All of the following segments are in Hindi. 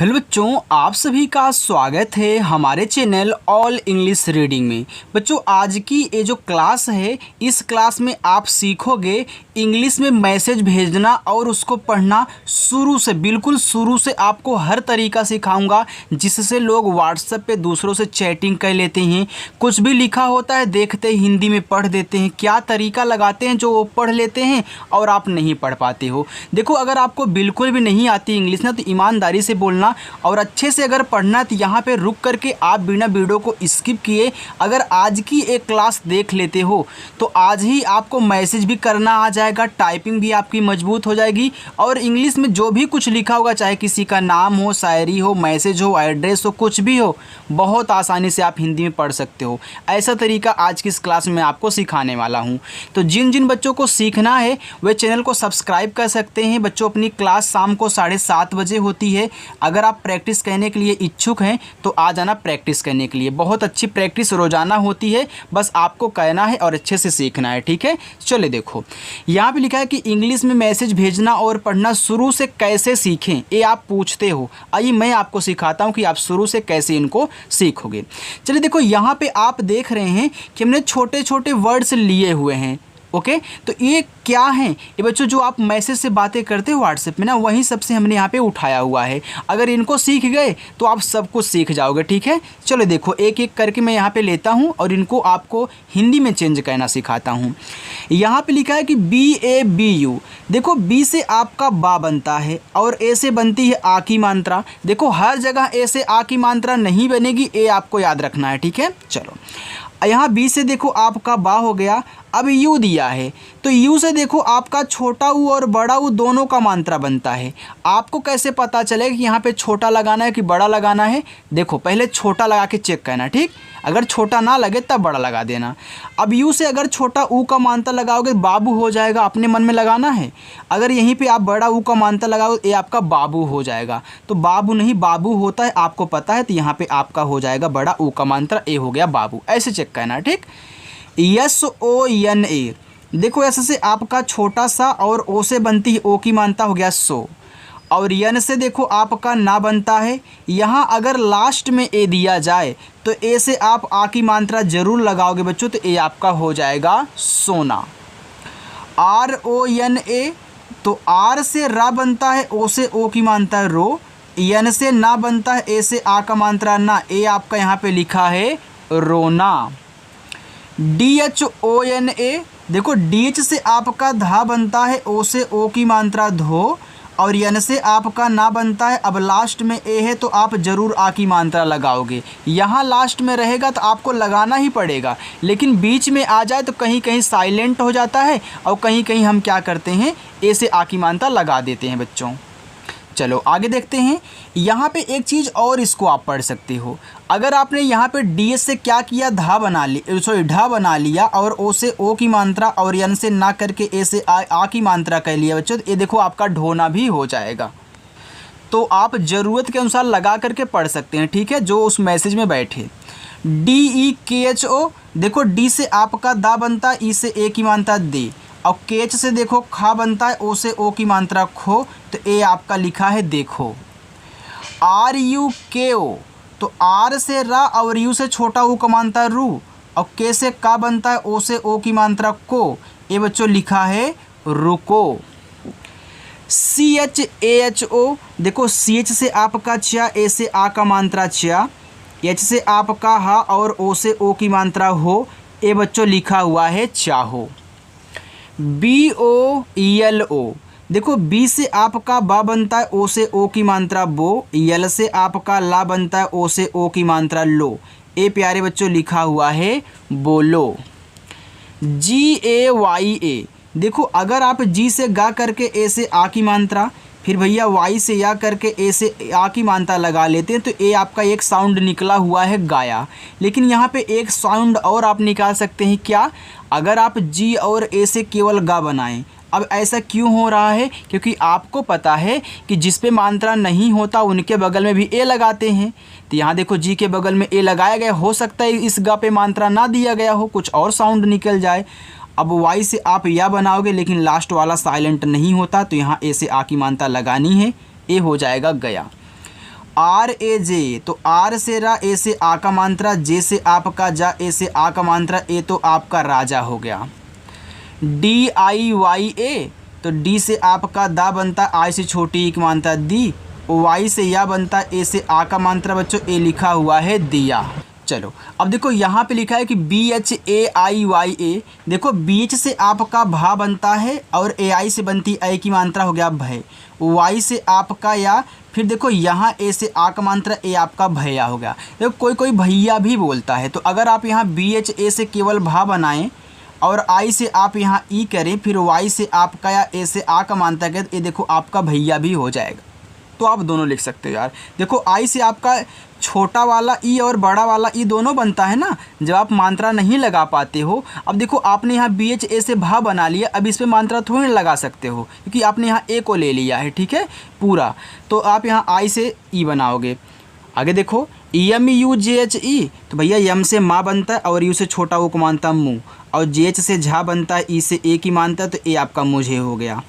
हेलो बच्चों, आप सभी का स्वागत है हमारे चैनल ऑल इंग्लिश रीडिंग में। बच्चों, आज की ये जो क्लास है, इस क्लास में आप सीखोगे इंग्लिश में मैसेज भेजना और उसको पढ़ना शुरू से, बिल्कुल शुरू से आपको हर तरीका सिखाऊंगा जिससे लोग व्हाट्सएप पे दूसरों से चैटिंग कर लेते हैं। कुछ भी लिखा होता है देखते ही हिंदी में पढ़ देते हैं। क्या तरीका लगाते हैं जो वो पढ़ लेते हैं और आप नहीं पढ़ पाते हो। देखो, अगर आपको बिल्कुल भी नहीं आती इंग्लिश ना, तो ईमानदारी से बोलना और अच्छे से अगर पढ़ना, तो यहाँ पे रुक करके आप बिना वीडियो को स्किप किए अगर आज की एक क्लास देख लेते हो तो आज ही आपको मैसेज भी करना आ जाएगा, टाइपिंग भी आपकी मजबूत हो जाएगी और इंग्लिश में जो भी कुछ लिखा होगा, चाहे किसी का नाम हो, शायरी हो, मैसेज हो, एड्रेस हो, कुछ भी हो, बहुत आसानी से आप हिंदी में पढ़ सकते हो। ऐसा तरीका आज की इस क्लास में आपको सिखाने वाला हूँ। तो जिन जिन बच्चों को सीखना है वे चैनल को सब्सक्राइब कर सकते हैं। बच्चों, अपनी क्लास शाम को 7:30 बजे होती है। अगर आप प्रैक्टिस करने के लिए इच्छुक हैं तो आ जाना प्रैक्टिस करने के लिए। बहुत अच्छी प्रैक्टिस रोजाना होती है, बस आपको कहना है और अच्छे से सीखना है। ठीक है, चले देखो, यहाँ पे लिखा है कि इंग्लिश में मैसेज भेजना और पढ़ना शुरू से कैसे सीखें, ये आप पूछते हो। आइए मैं आपको सिखाता हूँ कि आप शुरू से कैसे इनको सीखोगे। चलिए देखो, यहाँ पे आप देख रहे हैं कि हमने छोटे छोटे वर्ड्स लिए हुए हैं। ओके, तो ये क्या है? ये बच्चों जो आप मैसेज से बातें करते हो व्हाट्सएप में ना, वहीं सबसे हमने यहाँ पे उठाया हुआ है। अगर इनको सीख गए तो आप सब कुछ सीख जाओगे। ठीक है, चलो देखो, एक एक करके मैं यहाँ पे लेता हूँ और इनको आपको हिंदी में चेंज करना सिखाता हूँ। यहाँ पे लिखा है कि BABU। देखो, बी से आपका बा बनता है और ए से बनती है आ की मात्रा। देखो, हर जगह ए से आ की मात्रा नहीं बनेगी, ए आपको याद रखना है। ठीक है, चलो यहाँ बी से देखो आपका बा हो गया। अब यू दिया है तो यू से देखो आपका छोटा ऊ और बड़ा ऊ दोनों का मात्रा बनता है। आपको कैसे पता चलेगा कि यहाँ पे छोटा लगाना है कि बड़ा लगाना है? देखो, पहले छोटा लगा के चेक करना। ठीक, अगर छोटा ना लगे तब बड़ा लगा देना। अब यू से अगर छोटा ऊ का मात्रा लगाओगे बाबू हो जाएगा, अपने मन में लगाना है। अगर यहीं पे आप बड़ा ऊ का मात्रा लगाओगे ये आपका बाबू हो जाएगा। तो बाबू नहीं बाबू होता है, आपको पता है, तो यहाँ पे आपका हो जाएगा बड़ा ऊ का मात्रा, ए हो गया बाबू। ऐसे चेक करना। ठीक, SONA। देखो, एस से आपका छोटा सा और ओ से बनती है ओ की मात्रा, हो गया सो। और यन से देखो आपका ना बनता है। यहाँ अगर लास्ट में ए दिया जाए तो ए से आप आ की मात्रा जरूर लगाओगे बच्चों, तो ए आपका हो जाएगा सोना। RONA। तो आर से रा बनता है, ओ से ओ की मात्रा रो। यन से ना बनता है, ए से आ का मात्रा ना, ए आपका यहाँ पे लिखा है रोना। DHONA। देखो, DH से आपका धा बनता है, ओ से ओ की मात्रा धो और यन से आपका ना बनता है। अब लास्ट में ए है तो आप जरूर आ की मात्रा लगाओगे। यहाँ लास्ट में रहेगा तो आपको लगाना ही पड़ेगा, लेकिन बीच में आ जाए तो कहीं कहीं साइलेंट हो जाता है और कहीं कहीं हम क्या करते हैं, ए से आ की मात्रा लगा देते हैं बच्चों। चलो आगे देखते हैं। यहाँ पे एक चीज़ और इसको आप पढ़ सकते हो। अगर आपने यहाँ पे डी से क्या किया, धा बना लिया, सॉरी ढा बना लिया और ओ से ओ की मात्रा और यन से ना करके ए से आ की मात्रा कर लिया बच्चों, तो ये देखो आपका ढोना भी हो जाएगा। तो आप ज़रूरत के अनुसार लगा करके पढ़ सकते हैं। ठीक है, जो उस मैसेज में बैठे। DEKHO। देखो, डी से आपका दा बनता है, ई से ए की मात्रा दे और केच से देखो खा बनता है, ओ से ओ की मात्रा खो, तो ए आपका लिखा है देखो। RUKO। तो आर से रा और यू से छोटा ऊ का मात्रा रू और के से का बनता है, ओ से ओ की मात्रा को, ये बच्चों लिखा है रुको। CHAHO। देखो, CH से आपका चा, ए से आ का मात्रा चा, एच से आपका हा और ओ से ओ की मात्रा हो, ये बच्चों लिखा हुआ है चाहो। BOLO। देखो, बी से आपका बा बनता है, ओ से ओ की मात्रा बो, यल से आपका ला बनता है, ओ से ओ की मात्रा लो, ए प्यारे बच्चों लिखा हुआ है बोलो। GAYA। देखो, अगर आप जी से गा करके ए से आ की मात्रा, फिर भैया वाई से या करके ए से आ की मात्रा लगा लेते हैं, तो ए आपका एक साउंड निकला हुआ है गाया। लेकिन यहाँ पे एक साउंड और आप निकाल सकते हैं, क्या? अगर आप जी और ए से केवल गा बनाएं। अब ऐसा क्यों हो रहा है? क्योंकि आपको पता है कि जिस पे मात्रा नहीं होता उनके बगल में भी ए लगाते हैं। तो यहाँ देखो, जी के बगल में ए लगाया गया, हो सकता है इस गा पे मात्रा ना दिया गया हो, कुछ और साउंड निकल जाए। अब वाई से आप या बनाओगे, लेकिन लास्ट वाला साइलेंट नहीं होता, तो यहाँ ए से आ की मात्रा लगानी है, ए हो जाएगा गया। आर ए जे, तो आर से रा, ए से आ का मात्रा, जे से आपका जा, ए से आ का मात्रा, ए तो आपका राजा हो गया। डी आई वाई ए, तो डी से आपका दा बनता, आई से छोटी ई की मात्रा दी, वाई से या बनता, ए से आ का मात्रा बच्चों, ए लिखा हुआ है दिया। चलो अब देखो यहाँ पे लिखा है कि B H A I Y A, देखो बीच से आपका भा बनता है और ए आई से बनती ए की मात्रा हो गया भय, वाई से आपका या, फिर देखो यहाँ ए से आ का मात्रा, ए आपका भैया हो गया। देखो कोई कोई भैया भी बोलता है, तो अगर आप यहाँ बी एच ए से केवल भा बनाएं और आई से आप यहाँ ई करें, फिर वाई से आपका या ए से आ का मात्रा करें, तो ये देखो आपका भैया भी हो जाएगा। तो आप दोनों लिख सकते हो यार। देखो आई से आपका छोटा वाला ई और बड़ा वाला ई दोनों बनता है ना, जब आप मात्रा नहीं लगा पाते हो। अब देखो आपने यहाँ बी एच ए से भा बना लिया, अब इस पर मात्रा थोड़ी ना लगा सकते हो क्योंकि आपने यहाँ ए को ले लिया है, ठीक है पूरा। तो आप यहाँ आई से ई बनाओगे। आगे देखो M U J H E, तो भैया यम से माँ बनता है और यू से छोटा वो को मानता मुँह, और जे एच से झा बनता है, ई से ए की मानता है, तो ए आपका मुझे हो गया।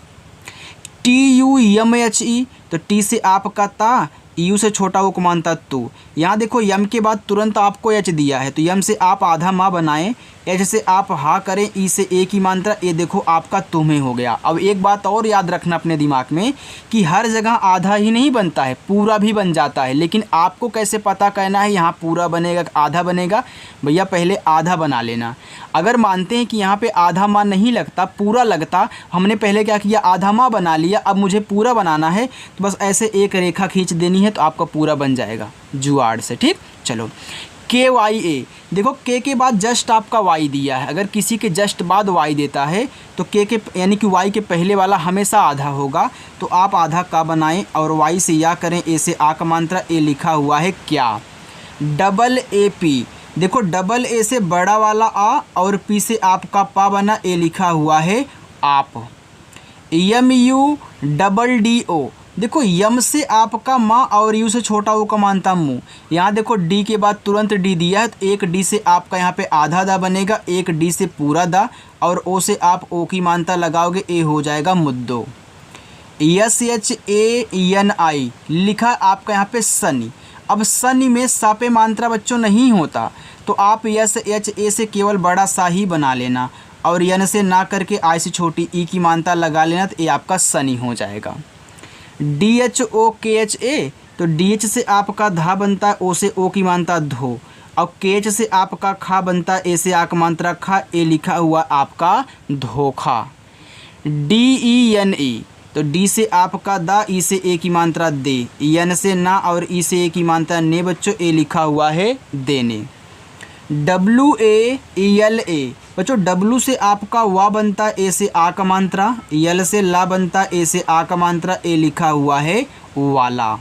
T U M H E, तो टी से आपका ता, यू से छोटा वो को मानता तू। यहाँ देखो यम के बाद तुरंत आपको एच दिया है, तो यम से आप आधा माँ बनाएं, एच से आप हा करें, ई से ए की मात्रा, ए देखो आपका तुम्हें हो गया। अब एक बात और याद रखना अपने दिमाग में कि हर जगह आधा ही नहीं बनता है, पूरा भी बन जाता है। लेकिन आपको कैसे पता करना है यहाँ पूरा बनेगा आधा बनेगा, भैया पहले आधा बना लेना। अगर मानते हैं कि यहाँ पे आधा माँ नहीं लगता, पूरा लगता, हमने पहले क्या किया आधा माँ बना लिया, अब मुझे पूरा बनाना है, तो बस ऐसे एक रेखा खींच देनी है तो आपका पूरा बन जाएगा जुगाड़ से। ठीक, चलो के वाई ए, देखो के के बाद जस्ट आपका वाई दिया है, अगर किसी के जस्ट बाद वाई देता है तो के यानी कि वाई के पहले वाला हमेशा आधा होगा, तो आप आधा का बनाएं और वाई से या करें, ए से आ का मात्रा, ए लिखा हुआ है क्या। डबल ए पी, देखो डबल ए से बड़ा वाला आ और पी से आपका पा बना, ए लिखा हुआ है आप। M U double D O, देखो यम से आपका माँ और यू से छोटा वो का मानता मुँह। यहाँ देखो डी के बाद तुरंत डी दिया है, तो एक डी से आपका यहाँ पे आधा दा बनेगा, एक डी से पूरा दा, और ओ से आप ओ की मानता लगाओगे, ए हो जाएगा मुद्दो। एस एच ए एन आई लिखा आपका यहाँ पे सनी। अब सनी में सा पे मात्रा बच्चों नहीं होता, तो आप एस एच ए से केवल बड़ा सा ही बना लेना और यन से ना करके आई से छोटी ई की मानता लगा लेना, तो ये आपका सनी हो जाएगा। डी एच ओ के एच ए, तो डी एच से आपका धा बनता है, ओ से ओ की मानता धो, और के एच से आपका खा बनता है, ए से आ का मात्रा खा, ए लिखा हुआ आपका धोखा। डी ई एन ई, तो डी से आपका दा, ई से ए की मात्रा दे, एन से ना और ई से ए की मात्रा ने बच्चों, ए लिखा हुआ है देने। डब्लू ए एल ए, बच्चों डब्लू से आपका वा बनता है, ए से आ का मात्रा, यल से ला बनता है, ए से आ का मात्रा, ए लिखा हुआ है वाला।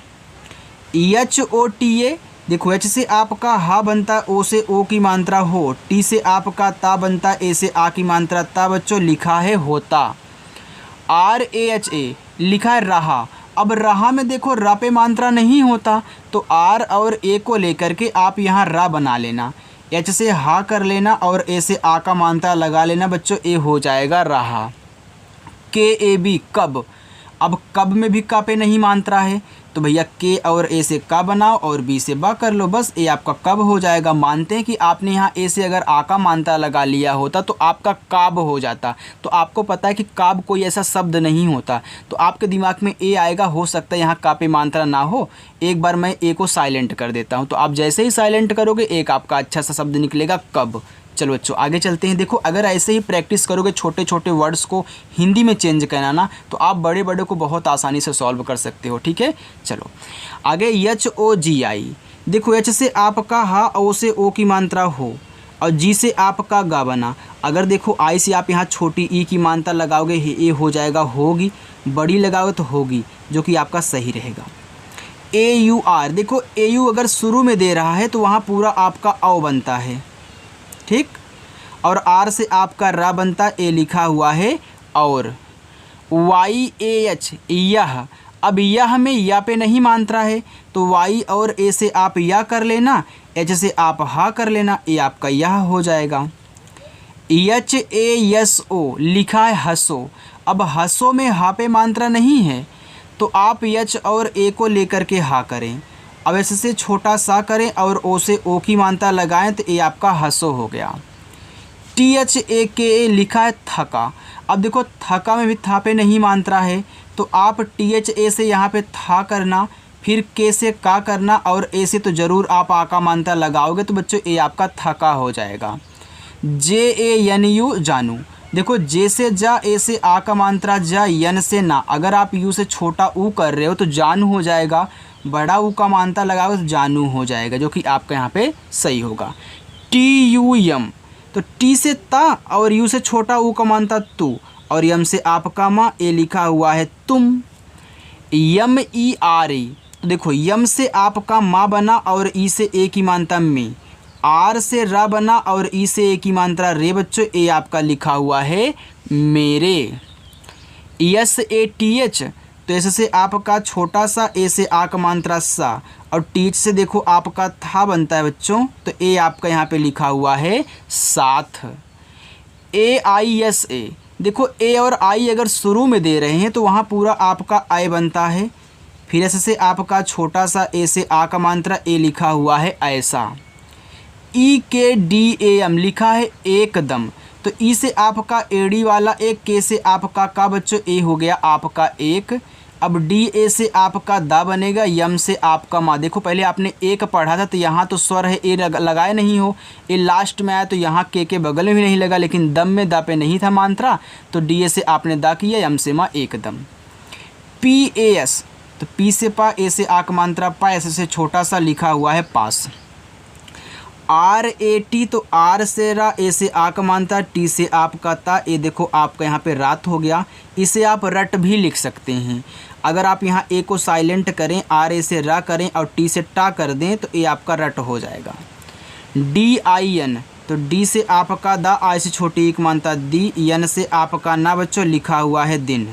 एच ओ टी ए, देखो एच से आपका हा बनता है, ओ से ओ की मात्रा हो, टी से आपका ता बनता है, ए से आ की मात्रा ता, बच्चों लिखा है होता। आर ए एच ए लिखा है रहा। अब रहा में देखो रा पे मात्रा नहीं होता, तो आर और ए को लेकर के आप यहाँ रा बना लेना, एच से हा कर लेना और ए से आ का मात्रा लगा लेना बच्चों, ए हो जाएगा रहा। के ए बी कब, अब कब में भी का पे नहीं मात्रा है, तो भैया के और ए से का बनाओ और बी से बा कर लो, बस ए आपका कब हो जाएगा। मानते हैं कि आपने यहाँ ए से अगर आ का मात्रा लगा लिया होता तो आपका काब हो जाता, तो आपको पता है कि काब कोई ऐसा शब्द नहीं होता, तो आपके दिमाग में ए आएगा, हो सकता है यहाँ का पे मात्रा ना हो। एक बार मैं ए को साइलेंट कर देता हूँ, तो आप जैसे ही साइलेंट करोगे एक आपका अच्छा सा शब्द निकलेगा कब। चलो बच्चों आगे चलते हैं। देखो अगर ऐसे ही प्रैक्टिस करोगे छोटे छोटे वर्ड्स को हिंदी में चेंज करना ना, तो आप बड़े बड़े को बहुत आसानी से सॉल्व कर सकते हो। ठीक है, चलो आगे एच ओ जी आई, देखो एच से आपका हा, ओ से ओ की मात्रा हो और जी से आपका गा बना। अगर देखो आई से आप यहाँ छोटी ई की मात्रा लगाओगे, ए हो जाएगा होगी, बड़ी लगाओगे तो होगी, जो कि आपका सही रहेगा। ए यू आर, देखो ए यू अगर शुरू में दे रहा है तो वहाँ पूरा आपका औ बनता है, ठीक, और आर से आपका रा बनता, ए लिखा हुआ है और। वाई ए एच यह, अब यह में या पे नहीं मात्रा है, तो वाई और ए से आप या कर लेना, एच से आप हा कर लेना, ए आपका यह हो जाएगा। एच ए एस ओ लिखा है हंसो। अब हंसो में हा पे मात्रा नहीं है, तो आप एच और ए को लेकर के हा करें अब ऐसे से छोटा सा करें और ओ से ओ की मात्रा लगाएं तो ये आपका हसो हो गया। THAKA लिखा है थका। अब देखो थका में भी था पे नहीं मात्रा है, तो आप THA से यहाँ पे था करना, फिर के से का करना और ए से तो ज़रूर आप आ का मात्रा लगाओगे, तो बच्चों ये आपका थका हो जाएगा। JANU जानू। देखो जे से जा, ए से आ का मात्रा जा, यन से ना। अगर आप यू से छोटा ऊ कर रहे हो तो जानू हो जाएगा, बड़ा ऊ का मात्रा लगाओगे तो जानू हो जाएगा, जो कि आपका यहाँ पे सही होगा। TUM, तो टी से ता और यू से छोटा ऊ का मात्रा तू, और यम से आपका माँ, ए लिखा हुआ है तुम। MERE, तो देखो यम से आपका माँ बना और ई से ए की मात्रा में, आर से रा बना और ई से ए की मात्रा रे बच्चों, ए आपका लिखा हुआ है मेरे। SATH, तो ऐसे से आपका छोटा सा, ए से आ का मात्रा सा, और टीच से देखो आपका था बनता है बच्चों, तो ए आपका यहाँ पे लिखा हुआ है साथ। AISA, देखो ए और आई अगर शुरू में दे रहे हैं तो वहाँ पूरा आपका आई बनता है, फिर ऐसे से आपका छोटा सा ए से आ का मात्रा, ए लिखा हुआ है ऐसा। EKDAM लिखा है एकदम, तो ई से आपका एडी वाला एक, के से आपका का बच्चों, ए हो गया आपका एक। अब DA से आपका दा बनेगा, यम से आपका माँ। देखो पहले आपने एक पढ़ा था तो यहाँ तो स्वर है, ए लगाए नहीं हो, ए लास्ट में आया तो यहाँ के बगल में भी नहीं लगा, लेकिन दम में दा पे नहीं था मात्रा, तो DA से आपने दा किया, यम से माँ एकदम। PAS, तो पी से पा, ए से आक मात्रा पा, ऐसे से छोटा सा लिखा हुआ है पास। RAT, तो आर से रा, ए से आक मात्रा, टी से आपका ता, ए देखो आपका यहाँ पे रात हो गया। इसे आप रट भी लिख सकते हैं, अगर आप यहाँ ए को साइलेंट करें, आर ए से रा करें और टी से टा कर दें तो ए आपका रट हो जाएगा। DIN, तो डी से आपका दा, आई से छोटी एक मात्रा दी, यन से आपका ना बच्चों, लिखा हुआ है दिन।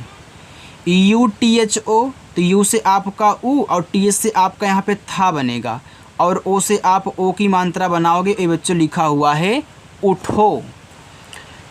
UTHO, तो यू से आपका ऊ और टी से आपका यहाँ पे था बनेगा, और ओ से आप ओ की मात्रा बनाओगे, ए बच्चों लिखा हुआ है उठो।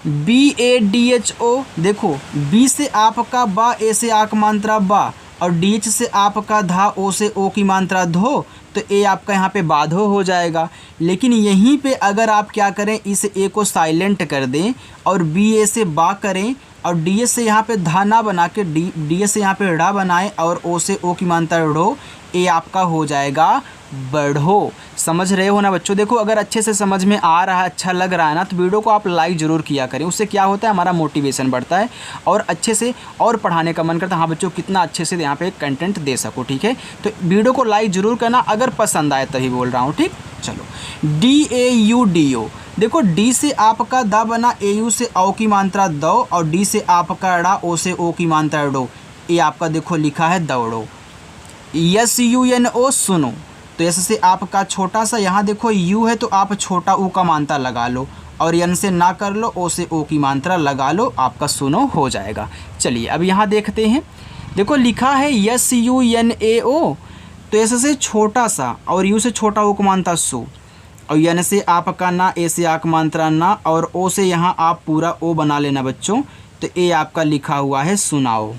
BADHO, देखो बी से आपका बा, ए से आक मात्रा बा, और DH से आपका धा, ओ से ओ की मात्रा धो, तो ए आपका यहाँ पे बाधो हो जाएगा। लेकिन यहीं पे अगर आप क्या करें, इस ए को साइलेंट कर दें और BA से बा करें और DS से यहाँ पे धा ना बना के DS से यहाँ पे ड़ा बनाएं और ओ से ओ की मात्रा ढ़ो, ए आपका हो जाएगा बढ़ो। समझ रहे हो ना बच्चों? देखो अगर अच्छे से समझ में आ रहा है, अच्छा लग रहा है ना, तो वीडियो को आप लाइक ज़रूर किया करें। उससे क्या होता है, हमारा मोटिवेशन बढ़ता है और अच्छे से और पढ़ाने का मन करता है। हाँ बच्चों, कितना अच्छे से यहाँ पे कंटेंट दे सको, ठीक है? तो वीडियो को लाइक ज़रूर करना, अगर पसंद आए तभी बोल रहा हूँ, ठीक? चलो, DAUDO, देखो डी से आपका दा बना, AU से औ की मात्रा दो, और डी से आपका ड़ा, ओ से ओ की मात्रा डो, ये आपका देखो लिखा है दौड़ो। SUNO, सुनो, तो ऐसे से आपका छोटा सा, यहाँ देखो यू है तो आप छोटा ऊ का मात्रा लगा लो, और यन से ना कर लो, ओ से ओ की मात्रा लगा लो, आपका सुनो हो जाएगा। चलिए अब यहाँ देखते हैं, देखो लिखा है SUNAO, तो ऐसे से छोटा सा, और यू से छोटा ओ का मात्रा सु, और यन से आपका ना, ए से आक मात्रा ना, और ओ से यहाँ आप पूरा ओ बना लेना बच्चों, तो ए आपका लिखा हुआ है सुनाओ।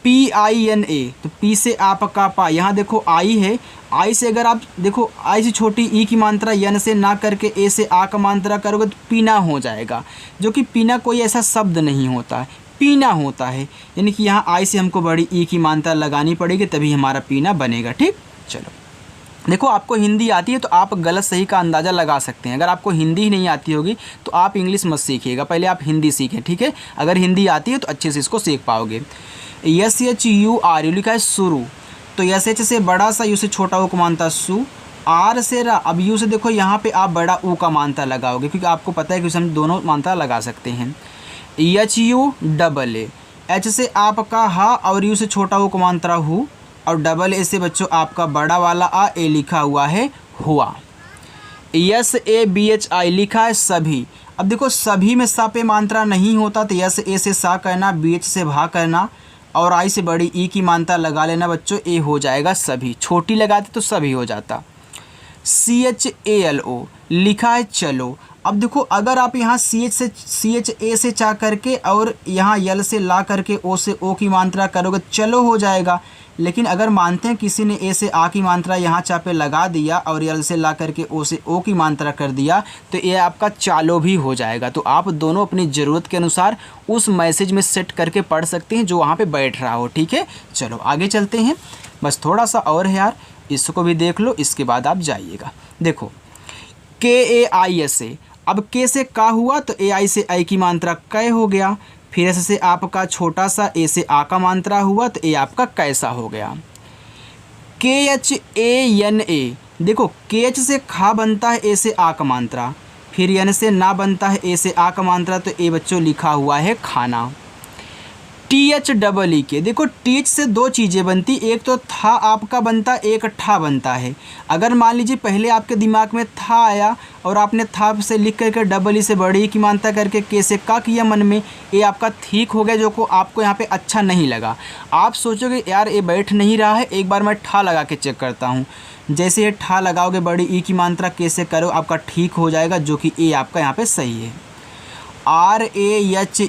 PINA, तो पी से आपका पा, यहाँ देखो आई है, आई से अगर आप देखो आई से छोटी ई की मात्रा यन से ना करके ए से आ का मात्रा करोगे तो पीना हो जाएगा, जो कि पीना कोई ऐसा शब्द नहीं होता है, पीना होता है, यानी कि यहाँ आई से हमको बड़ी ई की मात्रा लगानी पड़ेगी तभी हमारा पीना बनेगा, ठीक? चलो देखो, आपको हिंदी आती है तो आप गलत सही का अंदाज़ा लगा सकते हैं। अगर आपको हिंदी ही नहीं आती होगी तो आप इंग्लिश मत सीखिएगा, पहले आप हिंदी सीखें, ठीक है? अगर हिंदी आती है तो अच्छे से इसको सीख पाओगे। SHURU लिखा है शुरू, तो SH से बड़ा सा, यू से छोटा ऊ का मानता सु, आर से रा, अब यू से देखो यहाँ पे आप बड़ा ऊ का मानता लगाओगे, क्योंकि आपको पता है कि हम दोनों मानता लगा सकते हैं। HUAA, एच से आपका हा, और यू से छोटा ऊ का मात्रा हु, और डबल ए से बच्चों आपका बड़ा वाला आ, ए लिखा हुआ है हुआ। SABHI लिखा है सभी, अब देखो सभी में सा पे मात्रा नहीं होता, तो यस ए से सा करना, BH से भा करना, और आई से बड़ी ई की मात्रा लगा लेना बच्चों, ए हो जाएगा सभी, छोटी लगाते तो सभी हो जाता। CHALO लिखा है चलो, अब देखो अगर आप यहाँ CHA से चा करके और यहाँ यल से ला करके ओ से ओ की मात्रा करोगे चलो हो जाएगा, लेकिन अगर मानते हैं किसी ने ए से आ की मात्रा यहाँ चा पे लगा दिया और यल से ला करके ओ से ओ की मात्रा कर दिया तो ये आपका चालो भी हो जाएगा। तो आप दोनों अपनी ज़रूरत के अनुसार उस मैसेज में सेट करके पढ़ सकते हैं जो वहाँ पे बैठ रहा हो। ठीक है, चलो आगे चलते हैं। बस थोड़ा सा और है यार, इसको भी देख लो, इसके बाद आप जाइएगा। देखो KAISA, अब के से का हुआ तो AI से आई की मात्रा कै हो गया। फिर ऐसे से आपका छोटा सा ए से आ का मात्रा हुआ तो ए आपका कैसा हो गया। KHANA, देखो KH से खा बनता है ए से आ का मात्रा, फिर यन से ना बनता है ए से आ का मात्रा तो ए बच्चों लिखा हुआ है खाना। THEE, देखो TH से दो चीज़ें बनती, एक तो था आपका बनता, एक ठा बनता है। अगर मान लीजिए पहले आपके दिमाग में था आया और आपने था से लिख करके डबल ई से बड़ी की मानता करके के से का किया मन में, ये आपका ठीक हो गया, जो को आपको यहाँ पे अच्छा नहीं लगा। आप सोचोगे यार ये बैठ नहीं रहा है, एक बार मैं ठा लगा के चेक करता हूँ। जैसे ये ठा लगाओगे बड़ी ई की मात्रा के से करो, आपका ठीक हो जाएगा, जो कि ए आपका यहाँ पे सही है। RAHEGA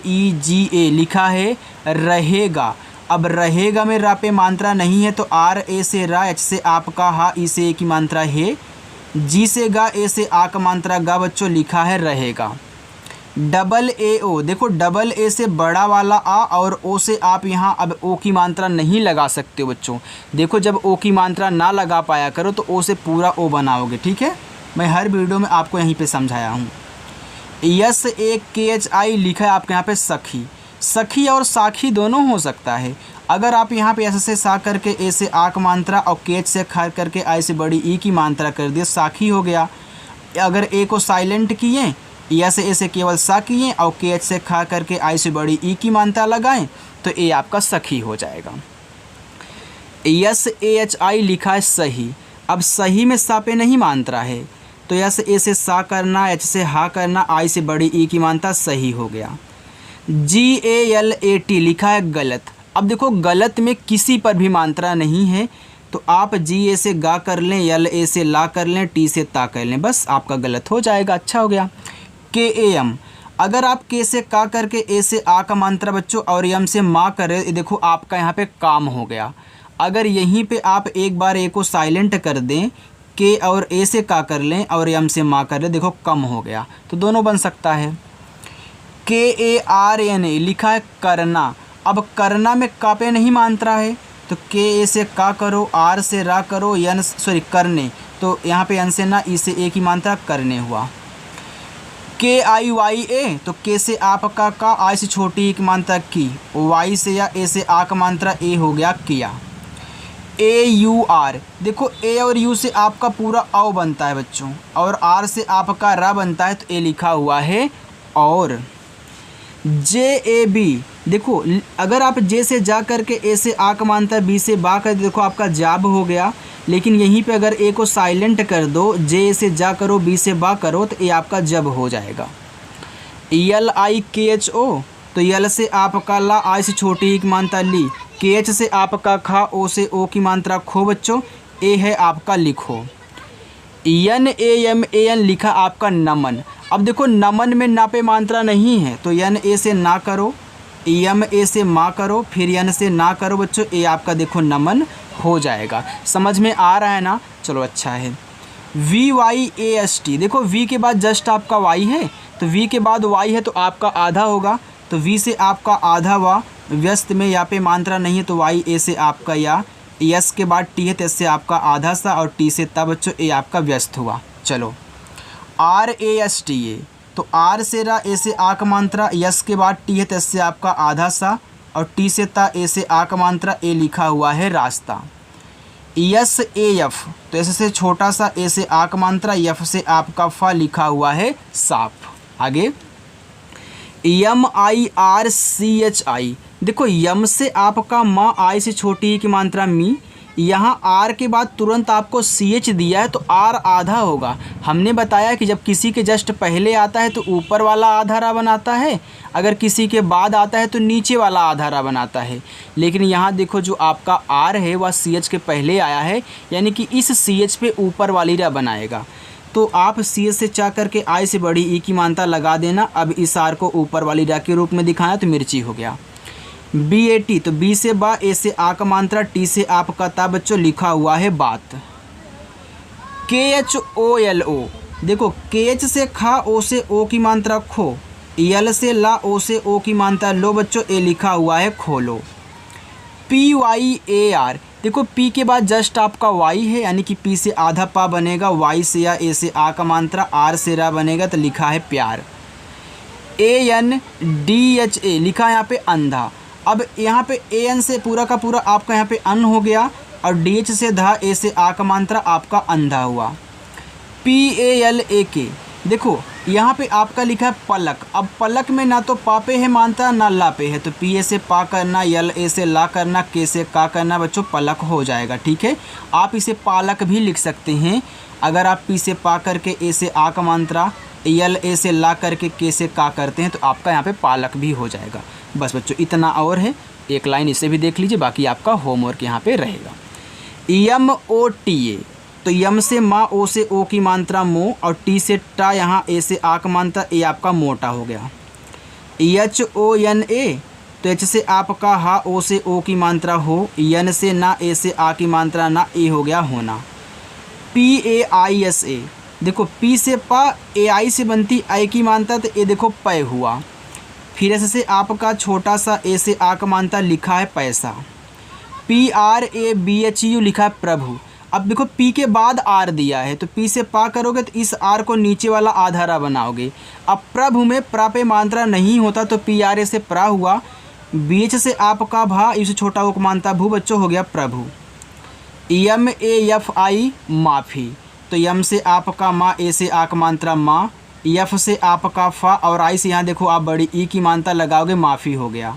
लिखा है रहेगा। अब रहेगा में रा पे मात्रा नहीं है तो RA से रा, H से आपका हा, ई से ए की मात्रा है, जी से गा, ए से आ का मात्रा गा बच्चों लिखा है रहेगा। AAO, देखो डबल ए से बड़ा वाला आ और ओ से आप यहाँ अब ओ की मात्रा नहीं लगा सकते हो बच्चों। देखो जब ओ की मात्रा ना लगा पाया करो तो ओ से पूरा ओ बनाओगे। ठीक है, मैं हर वीडियो में आपको यहीं पे समझाया हूँ। SAKHI लिखा है आपके यहाँ पे सखी। सखी और साखी दोनों हो सकता है। अगर आप यहाँ पे ऐसे से सा करके ए से आ की मात्रा और केच से खा करके आई से बड़ी ई की मात्रा कर दिए, साखी हो गया। अगर ए को साइलेंट किए, या से ए से केवल सा किए और केच से खा करके आई से बड़ी ई की मात्रा लगाएं तो ए आपका सखी हो जाएगा। SAHI लिखा है सही। अब सही में सा पे नहीं मात्रा है तो यस ए से सा करना, एच से हा करना, आई से बड़ी ई की मात्रा सही हो गया। GALAT लिखा है गलत। अब देखो गलत में किसी पर भी मात्रा नहीं है तो आप GA से गा कर लें, LA से ला कर लें, T से ता कर लें, बस आपका गलत हो जाएगा। अच्छा हो गया। KAM, अगर आप के से का करके ए से आ का मात्रा बच्चों और यम से माँ करें, देखो आपका यहाँ पे काम हो गया। अगर यहीं पे आप एक बार ए को साइलेंट कर दें, के और ए से का कर लें और यम से माँ कर लें, देखो कम हो गया, तो दोनों बन सकता है। KARNA लिखा है करना। अब करना में का पे नहीं मात्रा है तो के ए से का करो, आर से रा करो, यन करने, तो यहाँ पे यन से ना, ई से ए की मात्रा करने हुआ। KIYA, तो के से आपका का, आई से छोटी की मात्रा की, वाई से या ए से आ का मात्रा ए हो गया किया। AUR, देखो ए और यू से आपका पूरा औ बनता है बच्चों और आर से आपका रा बनता है तो ए लिखा हुआ है और। JAB, देखो अगर आप जे से जा करके ए से आ का मानता है, बी से बा कर, देखो आपका जाब हो गया। लेकिन यहीं पे अगर ए को साइलेंट कर दो, जे से जा करो, बी से बा करो तो ए आपका जब हो जाएगा। LIKHO, तो यल से आपका ला, आई से छोटी की मात्रा ली, KH से आपका खा, ओ से ओ की मात्रा खो बच्चों, ए है आपका लिखो। NAMAN लिखा आपका नमन। अब देखो नमन में ना पे मात्रा नहीं है तो यन ए से ना करो, यम ए से माँ करो, फिर यन से ना करो बच्चों, ए आपका देखो नमन हो जाएगा। समझ में आ रहा है ना? चलो अच्छा है। VYAST, देखो वी के बाद जस्ट आपका वाई है तो वी के बाद वाई है तो आपका आधा होगा, तो वी से आपका आधा वा, व्यस्त में यहाँ पे मात्रा नहीं है तो वाई ए से आपका या, यस के बाद टी है तो इससे आपका आधा सा और टी से तब बच्चों ए आपका व्यस्त हुआ। चलो RASTA, तो आर से रा, ए से आ का मात्रा, यस के बाद टी है तो इससे आपका आधा सा और टी से ता, ए से आ का मात्रा, ए लिखा हुआ है रास्ता। SAF, तो ऐसे से छोटा सा, ए से आ का मात्रा, यफ से आपका फा, लिखा हुआ है साफ। आगे MIRCHI, देखो यम से आपका माँ, आई से छोटी की मात्रा मी, यहाँ आर के बाद तुरंत आपको CH दिया है तो आर आधा होगा। हमने बताया कि जब किसी के जस्ट पहले आता है तो ऊपर वाला आधा रा बनाता है, अगर किसी के बाद आता है तो नीचे वाला आधा रा बनाता है। लेकिन यहाँ देखो जो आपका आर है वह CH के पहले आया है, यानी कि इस CH पे ऊपर वाली रा बनाएगा। तो आप CH से चा करके आई से बड़ी ई की मात्रा लगा देना। अब इस आर को ऊपर वाली रा के रूप में दिखाना तो मिर्ची हो गया। BAT, तो B से बा, A से आ का मात्रा, T से आप का ता बच्चों लिखा हुआ है बात। KHOLO, देखो KH से खा, O से O की मात्रा खो, L से ला, O से O की मात्रा लो बच्चों, A लिखा हुआ है खोलो। PYAR, देखो P के बाद जस्ट आपका Y है, यानी कि P से आधा पा बनेगा, Y से या A से आ का मात्रा, R से रा बनेगा तो लिखा है प्यार। ANDHA, लिखा है यहाँ पे अंधा। अब यहाँ पे AN से पूरा का पूरा आपका यहाँ पे अन हो गया, और DH से धा, A से आ का मात्रा आपका अंधा हुआ। PALAK, देखो यहाँ पे आपका लिखा है पलक। अब पलक में ना तो पा पे है मात्रा ना ला पे है, तो PA से पा करना, LA से ला करना, K से का करना बच्चों, पलक हो जाएगा। ठीक है, आप इसे पालक भी लिख सकते हैं। अगर आप P से पा करके, A से आ का मात्रा, LA से ला करके, K से का करते हैं तो आपका यहाँ पे पालक भी हो जाएगा। बस बच्चों इतना और है, एक लाइन इसे भी देख लीजिए, बाकी आपका होमवर्क यहाँ पे रहेगा। MOTA, तो यम से माँ, ओ से ओ की मात्रा मो, और टी से टा, यहाँ ए से आ का मात्रा, ए आपका मोटा हो गया। HONA, तो एच से आपका हा, ओ से ओ की मात्रा हो, यन से ना, ए से आ की मात्रा ना, ए हो गया होना। PAISA, देखो पी से पा, AI से बनती आई की मात्रा, तो ए देखो पै हुआ। फिर ऐसे से आपका छोटा सा ए से आ का मात्रा लिखा है पैसा। PRABHU, लिखा है प्रभु। अब देखो P के बाद R दिया है, तो P से पा करोगे तो इस R को नीचे वाला आधा रा बनाओगे। अब प्रभु में प्रा पे मात्रा नहीं होता, तो PRA से प्रा हुआ, BH से आपका भा, इसे छोटा वो मानता भू बच्चों, हो गया प्रभु। MAFI, माफ़ी, तो यम से आपका माँ, ए से आ का मात्रा माँ, यफ से आपका फा, और आई से यहाँ देखो आप बड़ी ई की मात्रा लगाओगे, माफ़ी हो गया।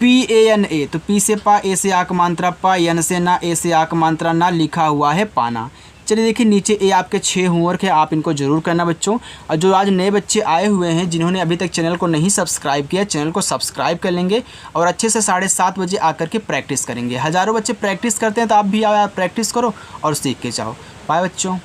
PANA, तो पी से पा, ए से आ का मात्रा पा, यन से ना, ए से आ का मात्रा ना, लिखा हुआ है पाना। चलिए देखिए नीचे ये आपके 6 होमवर्क है, आप इनको ज़रूर करना बच्चों। और जो आज नए बच्चे आए हुए हैं जिन्होंने अभी तक चैनल को नहीं सब्सक्राइब किया, चैनल को सब्सक्राइब कर लेंगे और अच्छे से 7:30 बजे आकर के प्रैक्टिस करेंगे। हज़ारों बच्चे प्रैक्टिस करते हैं, तो आप भी आओ, प्रैक्टिस करो और सीख के जाओ। बाय बच्चों।